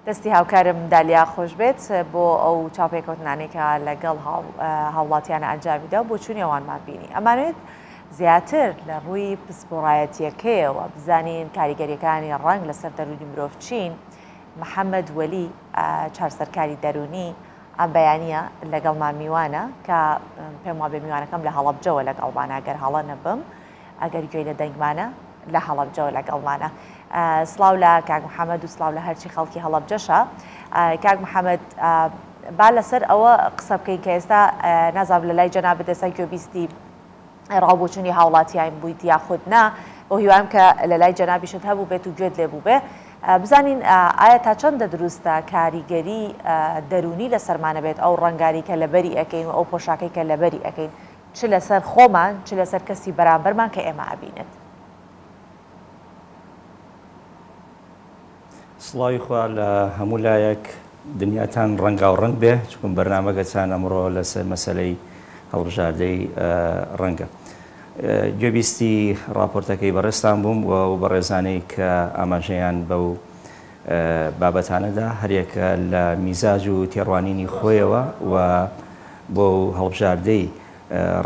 دەستی هاوکارم دالیا خۆش بێت بۆ ئەو چاپێکەوتنانێکە لەگەڵ هاوڵاتیانە ئەنجامیدا بۆ چوونی ئەوانمان بینی. ئەمانوێت زیاتر لە ڕووی پسپۆڕایەتیەکەیەوە بزانین کاریگەریەکانی ڕنگ لەسەر دەرونی مرۆڤ چین. محەممەد وەلی چارسەرکاری دەرونی ئەم بەیانیە لەگەڵمان میوانە کە پێم وا بێ میوانەکەم لە هەڵەبجەوە لەگەڵمانە ئەگەر هەڵە نەبم ئەگەر گوێی لە دەنگمانە لە هەڵەبجەوە لەگەڵمانە. سلااو لە کاک محەممەد و سلااو لە هەرچی خەڵکی هەڵەبجەشە. کاک محەممەد با لەسەر ئەوە قسە بکەین کە ئێستا نازاب لە لای جەنابەت ئێستا گوێبیستی ڕاوبۆچوونی هاوڵاتیان بوویت یاخود نا بۆ هیوام کە لە لای جەنابیشت هەبوو بێت و گوێت لێبوو بێ بزانین ئایا تا چەندە دروستە کاریگەری دەرونی لە سەرمانە بێت ئەو ڕنگاری کە لەبەری ئەەکەین و ئەو پۆشاکەی کە لەبەری ئەەکەین چ لەسەر خۆمان چ لەسەر کەسی بەرامبەرمان کە ئێمە ئەبینێت. سڵاوی خوا لە هەموو لایەک دنیاتان ڕەنگاو ڕنگ بێ چکم بەرنامەگەچان ئەمڕۆ لەسەر مەسەلەی هەڵبژاردەی ڕەنگە. گوێبیستی راپۆرتەکەی بەڕێستان بووم و بەڕێزانەی کە ئاماژەیان بەو بابەتانەدا هەرێکە لە میزاج و تێڕوانینی خۆیەوە و بۆ هەڵبژاردەی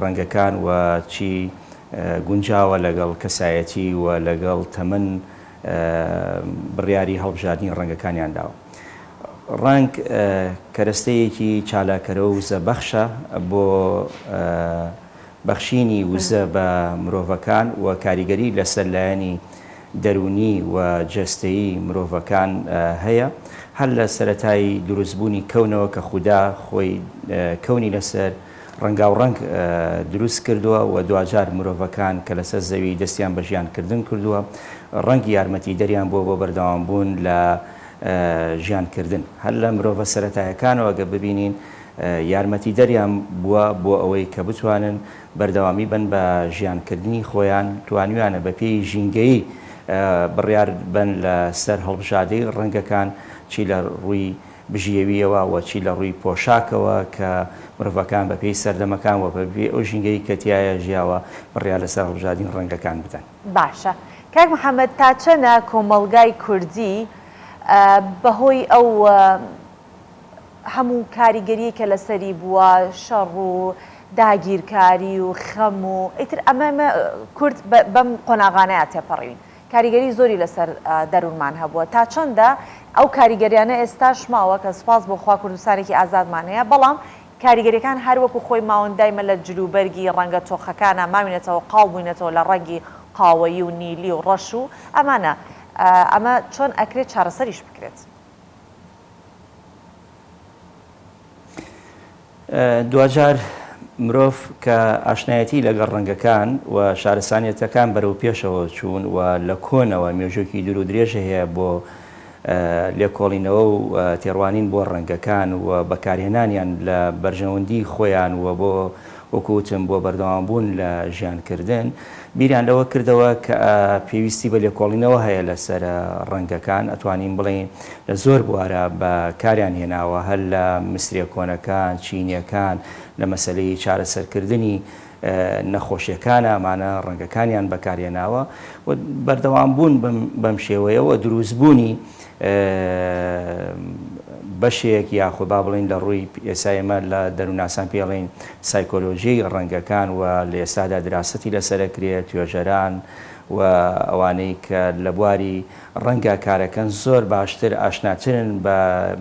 ڕەنگەکان و چی گونجاوە لەگەڵ کەسایەتی و لەگەڵ تەمەن بڕیاری هەڵبژاردنی ڕەنگەکانیان داوە. ڕەنگ کەرەستەیەکی چالاکەرە و وزەبەخشە بۆ بەخشینی وزە بە مرۆڤەکان و کاریگەری لەسەر لایەنی دەرونی و جەستەیی مرۆڤەکان هەیە هەر لە سەرەتای دروستبوونی کەونەوە کە خوددا خۆی کەونی لەسەر ڕەنگاو ڕەنگ دروست کردووە و دوجار مرۆڤەکان کە لەسەر زەوی دەستیان بە ژیانکردن کردووە ڕەنگی یارمەتی دەریان بۆ بەردەوامبوون لە ژیانکردن هەر لە مرۆڤە سەرەتایەکانەوە گە ببینین یارمەتی دەریان بووە بۆ ئەوەی کە بتوانن بەردەوامی بن بە ژیانکردنی خۆیان توانویانە بە پێی ژینگەیی بڕیار بن لە سەر هەڵبژاردەی ڕەنگەکان چی لە ڕووی بژیەویەوە و چی لە ڕووی پۆشاکەوە کە مرۆڤەکان بە پێی سەردەمەکان و بە پێی ئەو ژینگەی کە تایە ژیاوە بڕیار لەسەر هەڵبژاردنی ڕەنگەکان بدەن. باشە کاک محەممەد تا چەنە کۆمەڵگای کوردی بەهۆی ئەو هەموو کاریگەری کە لەسەری بووە شەڕ و داگیرکاری و خەم و ئیتر ئەمە کورد بەم قۆناغانەیە تێپەڕین کاریگەری زۆری لەسەر دەروونمان هەبووە تا چەندە ئەو کاریگەریانە ئێستاش ماوە کە سوپاس بۆ خوا کوردستانێکی ئازادمان هەیە بەڵام کاریگەریەکان هەروەکو خۆی ماوەندایمە لە جلوبەرگی ڕەنگە تۆخەکانە ماوینێتەوە قاڵ بووینێتەوە لە ڕەنگی قاوەیی و نیلی و ڕەش و ئەمانە ئەمە چۆن ئەکرێت چارەسەریش بکرێت. دوجار مرۆڤ کە ئاشنایەتی لەگەڵ ڕەنگەکان و شارەسانیەتەکان بەرەو پێشەوە چوون و لە کۆنەوە مێژووکی دوور و درێژە هەیە بۆ لێکۆڵینەوە و تێڕوانین بۆ ڕەنگەکان و بەکارهێنانیان لە بەرژەوەندی خۆیان و بۆ وەکوتم بۆ بەردەوامبوون لە ژیانکردن بیریان لەوە کردەوە کە پێویستی بە لێکۆڵینەوە هەیە لەسەر ڕەنگەکان ئەتوانین بڵێن لە زۆر بوارە بە کاریان هێناوە هەر لە مستریە کۆنەکان چینیەکان لە مەسلەی چارەسەرکردنی نەخۆشیەکانە ئەمانە ڕەنگەکانیان بەکارهێناوە و بەردەوامبوون بەم شێوەیەوە دروستبوونی بەشێک یاخۆ با بڵین لە ڕووی ئێسایمە لە دەرووناسان پێڵین سایکۆلۆژیی ڕەنگەکان و لە ئێستادا دراسەتی لەسەرەکرێت توێژەران و ئەوانەی کە لە بواری ڕەنگە کارەکەن زۆر باشتر ئاشناترن بە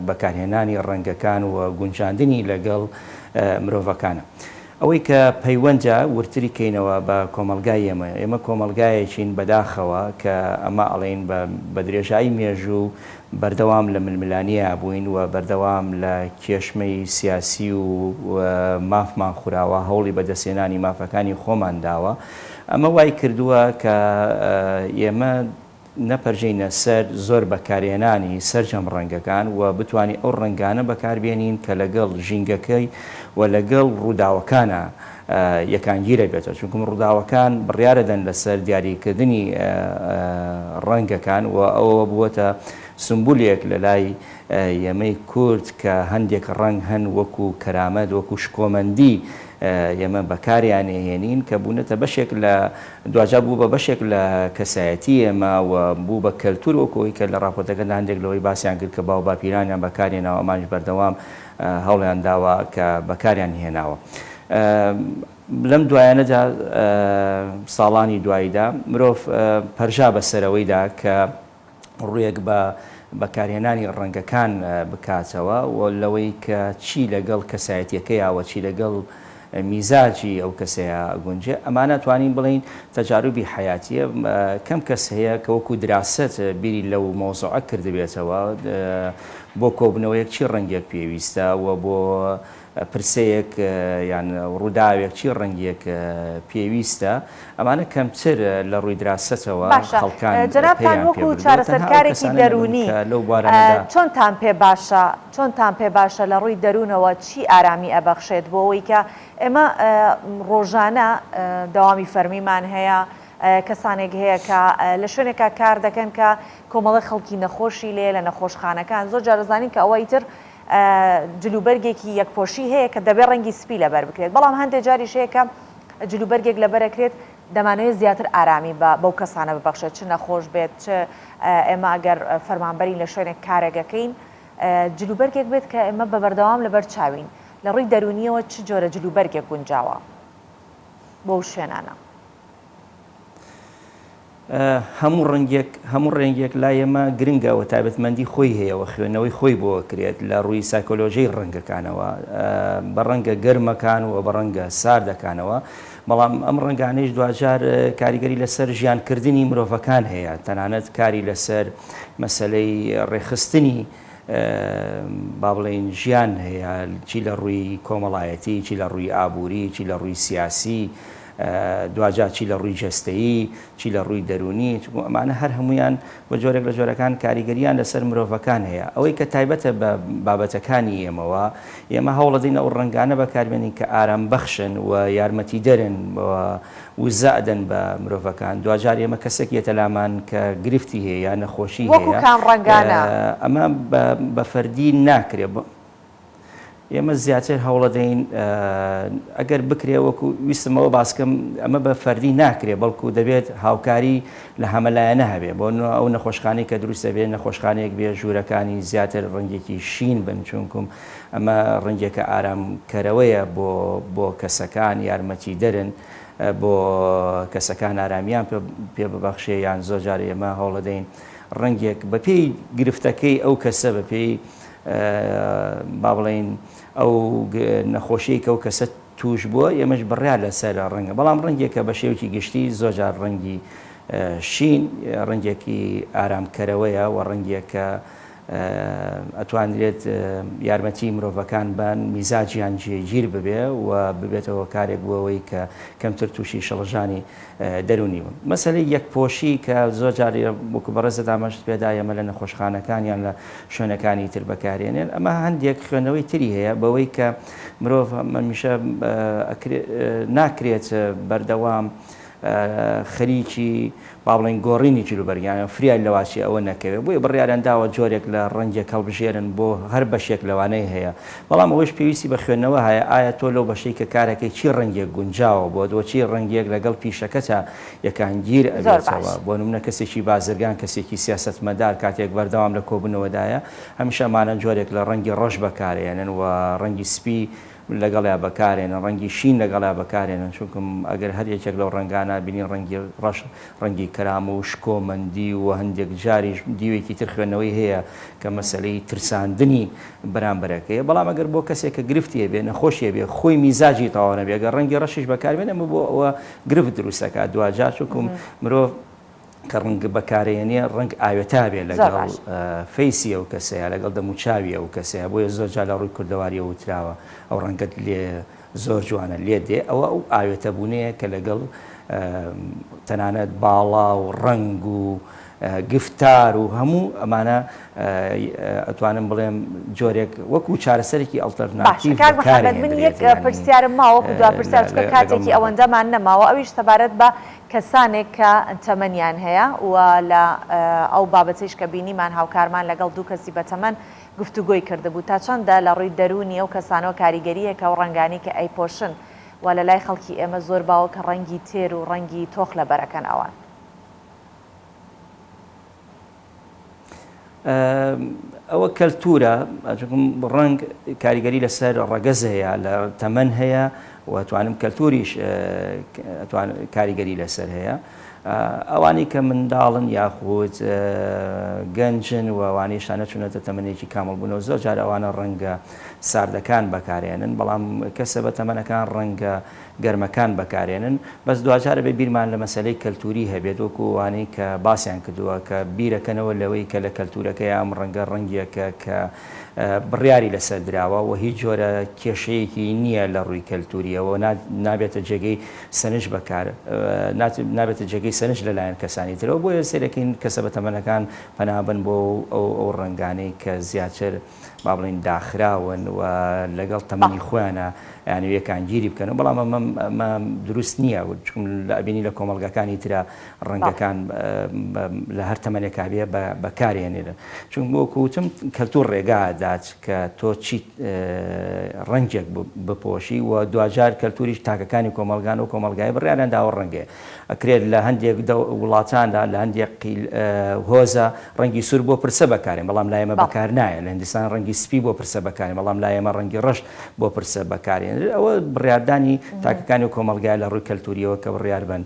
بەکارهێنانی ڕەنگەکان و گونجاندنی لەگەڵ مرۆڤەکانە. ئەوەی کە پەیوەندە ورتری کەینەوە بە کۆمەلگای ئێمە کۆمەلگایەکین بەداخەوە کە ئەمە ئەڵێن بە درێژایی مێژوو بەردەوام لە ململانیە بووین و بەردەوام لە کێشمەی سیاسی و مافمان خوراوە هەوڵی بەدەستێنانی مافەکانی خۆمان داوە ئەمە وای کردووە کە ئێمە نەپەرژینە سەر زۆر بەکارهێنانی سەرجەم ڕەنگەکان و بتوانین ئەو ڕەنگانە بەکاربێنین کە لەگەڵ ژینگەکەی و لەگەڵ ڕووداوەکانە یەکانگیرە بێتەوە چونکە ڕووداوەکان بڕیارەدەن لەسەر دیاریکردنی ڕەنگەکان و ئەوە بووەتە سمبولێک لە لای ئێمەی کورد کە هەندێک ڕنگ هەن وەکو کەرامەت وەکو شکۆمەندی ئێمە بەکاریان هێنین کە بوونەتە بەشێک لە دوجا بوو بە بەشێک لە کەسایەتی ئێمە و بوو بە کەلتور وەکەوەی کە لە ڕاپۆرتەکە هەندێک لەوەی باسییان کرد کە باو باپیرانیان بەکارێنەوە ئەمانش بەردەوام هەوڵیان داوە کە بەکاریان هێناوە. لەم دوایانەدا ساڵانی دواییدا مرۆڤ پەرژا بەسەرەوەیدا کە ڕوویەک بە بەکارهێنانی ڕەنگەکان بکاتەوە و لەوەی کە چی لەگەڵ کەسایەتیەکەیەوە چی لەگەڵ میزاجی ئەو کەسەیە گونجێ ئەمانە توانین بڵین تەجاروبی حیاتیە کەم کەس هەیە کە وەکو دراست بیری لەو مۆزوعە کردبێتەوە بۆ کۆبنەوەیەک چی ڕەنگێک پێویستە و بۆ پرسەیەک یان ڕووداوێک چی ڕەنگێک پێویستە ئەمانە کەمتر لە ڕووی دراستەوە خەڵکان جەنابتان وەکو چارەسەرکارێکی دەرونی چۆنتان پێ باشە لە ڕووی دەروونەوە چی ئارامی ئەبەخشێت بۆ ئەوەی کە ئێمە ڕۆژانە دەوامی فەرمیمان هەیە کەسانێک هەیە کە لە شوێنێکە کار دەکەن کە کۆمەڵی خەڵکی نەخۆشی لێ لە نەخۆشخانەکان زۆر جارەزانین کە ئەوەی تر جلوبەرگێکی یەکپۆشی هەیە کە دەبێت ڕەنگی سپی لەبەر بکرێت بەڵام هەندێک جاریش هەیە کە جلوبەرگێک لەبەرەکرێت دەمانەوێت زیاتر ئارامی بەو کەسانە ببەخشێت چ نەخۆش بێت چ ئێمە ئەگەر فەرمانبەرین لە شوێنێک کارێگەکەین جلوبەرگێک بێت کە ئێمە بە بەردەوام لەبەر چاوین لە ڕووی دەرونیەوە چ جۆرە جلوبەرگێک گونجاوە بۆ شوێنانە هەموو ڕێنگێک لای ئێمە گرنگەوە تایبەتمەندی خۆی هەیەەوە خوێنەوەی خۆی بۆ کرێت لە ڕووی سایکۆلۆژیی ڕەنگەکانەوە بە ڕەنگە گەرمەکان و بە ڕەنگە ساردەکانەوە بەڵام ئەم ڕەنگانەیش دوجار کاریگەری لەسەر ژیانکردنی مرۆڤەکان هەیە تەنانەت کاری لەسەر مەسەلەی ڕێخستنی با بڵێن ژیان هەیە چی لە ڕووی کۆمەڵایەتی چی لە ڕووی ئابووری چی لە ڕووی سیاسی دوجا چی لە ڕووی جەستەیی چی لە ڕووی دەرونی ئەمانە هەر هەمویان بە جۆرێک لە جۆرەکان کاریگەریان لەسەر مرۆڤەکان هەیە ئەوەی کە تایبەتە بە بابەتەکانی ئێمەوە ئێمە هەوڵەدەین ئەو ڕەنگانە بەکاربێنین کە ئارام بەخشن و یارمەتی دەرن وزەدەن بە مرۆڤەکان دوجار ئێمە کەسێک یەتە لامان کە گرفتی هەیە نەخۆشی هەیە ئەمە بە فەردی ناکرێت ئێمە زیاتر هەوڵەدەین ئەگەر بکرێ وەکو ویستمەوە باسکەم ئەمە بە فەردی ناکرێ بەڵکو دەبێت هاوکاری لە هەمەلایەنە هەبێ بۆ ئەو نەخۆشخانەی کە دروستە بێت نەخۆشخانەیەک بێ ژوورەکانی زیاتر ڕەنگێکی شین بن چونکم ئەمە ڕەنگێکە ئارامکەرەوەیە بۆ کەسەکان یارمەتی دەرن بۆ کەسەکان ئارامیان پێ ببەخشێ یان زۆر جار ئێمە هەوڵەدەین ڕەنگێک بەپێی گرفتەکەی ئەو کەسە بەپێی با بڵێن ئەو نەخۆشیی کە ئەو کەسە توش بووە ئێمەش بڕیا لەسەر ڕەنگە بەڵام ڕەنگێکە بە شێوکی گشتی زۆرجار ڕەنگی شین ڕەنگێکی ئارامکەرەوەیە و ڕەنگێکە ئەتوانرێت یارمەتی مرۆڤەکان بان میزاجیان جێگیر ببێ و ببێتەوە کارێک بووەوەی کە کەمتر تووشی شەڵژانی دەرونی بوون مەسەلەی یەکپۆشی کە زۆر جار وەکو بەڕێزە دامەشت پێدا ئێمە لە نەخۆشخانەکانیان لە شوێنەکانی تر بەکارێنێن ئەمە هەندێک خوێندنەوەی تری هەیە بەوەی کە مرۆڤ هەمیشە ناکرێت بەردەوام خەریکی با بڵێن گۆڕینی جلوبەرگیان فریای لەواشی ئەوە نەکەوێت بۆیە بڕیاریان داوە جۆرێک لە ڕەنگێک هەڵبژێرن بۆ هەر بەشێک لەوانەیە هەیە بەڵام ئەوەش پێویستی بە خوێندنەوە هەیە ئایا تۆ لەو بەشەی کە کارەکەی چی ڕەنگێک گونجاوە بۆ دۆچی ڕەنگێک لەگەڵ پیشەکەتە یەکانگیر ئەبێتەوە بۆ نمونە کەسێکی بازرگان کەسێکی سیاسەتمەدار کاتێک بەردەوام لە کۆبوونەوەدایە هەمیشە مانە جۆرێک لە ڕەنگی ڕەش بەکارێنن و ڕەنگی سپی لەگەڵیا بەکارێنن ڕەنگی شین لەگەڵا بەکارێنن چونکم ئەگەر هەر یەکێک لەو ڕەنگانە بینین ڕەنگی ڕەش ڕەنگی کەرام و شکۆمەندی و هەندێک جاریش دیوێکی تر خوێندنەوەی هەیە کە مەسەلەی ترساندنی بەرامبەرەکەیە بەڵام ئەگەر بۆ کەسێک کە گرفتیە بێ نەخۆشیە بێ خۆی میزاجی تەواو نەبێ ئەگەر ڕەنگی ڕەشیش بەکاربێنە بۆ ئەوە گرفت دروستەکە دوجار چونکم مرۆڤ کە ڕنگ بەکارێنێ ڕنگ ئاوێتا بێ لەگەڵ فەیسی ئەو کەسەیە لەگەڵ دەموچاوی ئەو کەسەیە بۆیە زۆر جار لە ڕووی کوردەواریەوە وتراوە ئەو ڕەنگەت لێ زۆر جوانە لێ دێ ئەوە ئەو ئاوێتە بوونەیە کە لەگەڵ تەنانەت باڵا و ڕنگ و گفتار و هەموو ئەمانە ئەتوانم بڵێم جۆرێک وەکو چارەسەرێکی ئەڵتەرناتیڤ محەممەد من یەک پرسیارم ماوەکو دو پرسیارچکە کاتێکی ئەوەندەمان نەماوە ئەویش سەبارەت بە کەسانێک کە تەمەنیان هەیە و لە ئەو بابەتەیش کە بینیمان هاوکارمان لەگەڵ دوو کەسی بەتەمەن گفتوگۆی کردبوو تا چەندە لە ڕووی دەرونی ئەو کەسانەوە کاریگەریەکە و ڕەنگانی کە ئەیپۆشن و لە لای خەڵکی ئێمە زۆر باوە کە ڕەنگی تێر و ڕەنگی تۆخ لە بەرەکەن ئەوان ئەوە کەلتورە ڕەنگ کاریگەری لەسەر ڕەگەز هەیە لە تەمەن هەیە و توانم کەلتوریش کاریگەری لەسەر هەیە ئەوانی کە منداڵن یاخود گەنجن و ئەوانەیشانە چونەتە تەمەنێکی کامەڵبوونەوە زۆر جار ئەوانە ڕەنگە ساردەکان بەکارێنن بەڵام کەسە بە تەمەنەکان ڕەنگە گەرمەکان بەکارێنن بەس دوجارە بێ بیرمان لە مەسلەی کەلتوری هەبێت وەکو وانەی کە باسییان کردووە کە بیرەکەنەوە لەوەی کە لە کەلتورەکە ئەم ڕەنگە ڕەنگیەکە کە بڕیاری لەسەر دراوە و هیچ جۆرە کێشەیەکی نییە لە ڕووی کەلتوریەوە نابێتە جێگەی سەنج بەکار نابێتە جێگەی سەنج لەلایەن کەسانی ترەوە بۆیە سێرەکەین کەسە بە تەمەنەکان پەنابن بۆ ئەو ڕنگانەی کە زیاتر با بڵین داخراون و لەگەڵ تەمەنی خۆیانە یعنی یەکان گیری بکەن بەڵام ئەمە دروست نییە چون لە ئەبینی لە کۆمەڵگەکانی ترە ڕەنگەکان لە هەر تەمەنێکا بێ بەکارێنێرە چون بۆ کوتم کەلتور ڕێگادات کە تۆ چیت ڕەنگێک بپۆشی و دوجار کەلتوریش تاکەکانی کۆمەلگان و کۆمەلگای بڕیانیان داوە ڕەنگێ ئەکرێت لە هەندێک وڵاتاندا لە هەندێک هۆزە ڕەنگی سوور بۆ پرسە بەکارێن بەڵام لایەمە بەکار نایە لە هندستان ڕەنگی سپی بۆ پرسە بەکارێن بەڵام لایەمە ڕەنگی ڕەش بۆ پرسە بەکارێن ئەوە بڕاردانی تاکەکانی و کۆمەلگای لە ڕووی کەلتوریەوە کە بڕیار بن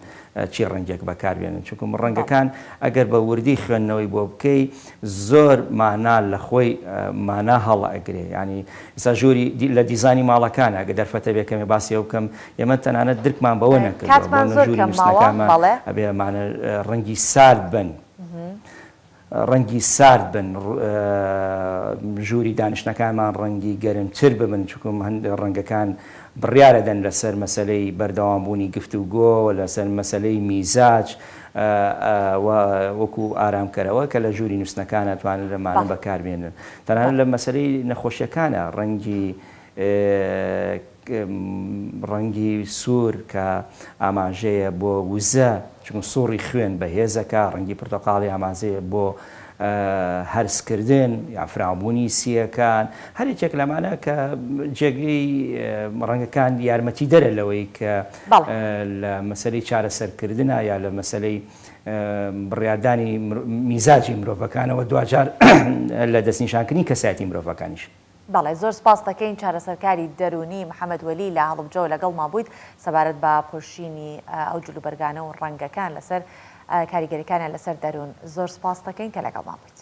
چی ڕەنگێک بەکاربێنن چونکە ڕەنگەکان ئەگەر بە وردی خوێندنەوەی بۆ بکەی زۆر مانا لە خۆی مانا هەڵ ئەگرێ ینی ئێستا ژووری لە دیزانی ماڵەکانە ئەگە دەرفەتە بێکەمێ باسی ئەو بکەم ئێمە تەنانەت درکمان بەوە نەکردوە ئەبێمانە ڕەنگی سارد بن ڕەنگی سارد بن ژووری دانیشتەکانمان ڕەنگی گەرمتر ببن چکم هەندێک ڕەنگەکان بڕیارەدەن لەسەر مەسلەی بەردەوامبوونی گفتوگۆ لەسەر مەسلەی میزاج وەکو ئارامکەرەوە کە لە ژووری نووسنەکانە توانن لەمانە بەکاربێنن تەنانەت لە مەسلەی نەخۆشیەکانە ڕەنگی سوور کە ئاماژەیە بۆ وزە چون سووری خوێن بەهێزەکە ڕەنگی پرتۆقاڵی ئامازەیە بۆ هەرسکردن یا فراوبوونی سیەکان هەرێکێک لەمانە کە جێگەی ڕەنگەکان یارمەتی دەرە لەوەی کە لە مەسلەی چارەسەرکردنە یا لە مەسلەی بڕیاردانی میزاجی مرۆڤەکانەوە دوجار لە دەستنیشانکردنی کەسایەتی مرۆڤەکانیش. بەڵێ زۆر سپاس دەکەین چارەسەرکاری دەرونی محەممەد وەلی لە هەڵبجەوە لەگەڵ مابوویت سەبارەت بە پۆشینی ئەو جلوبەرگانە و ڕەنگەکان لەسەر کاریگەریەکانیان لەسەر دەرون زۆر سپاس دەکەین کە لەگەڵ مابوویت.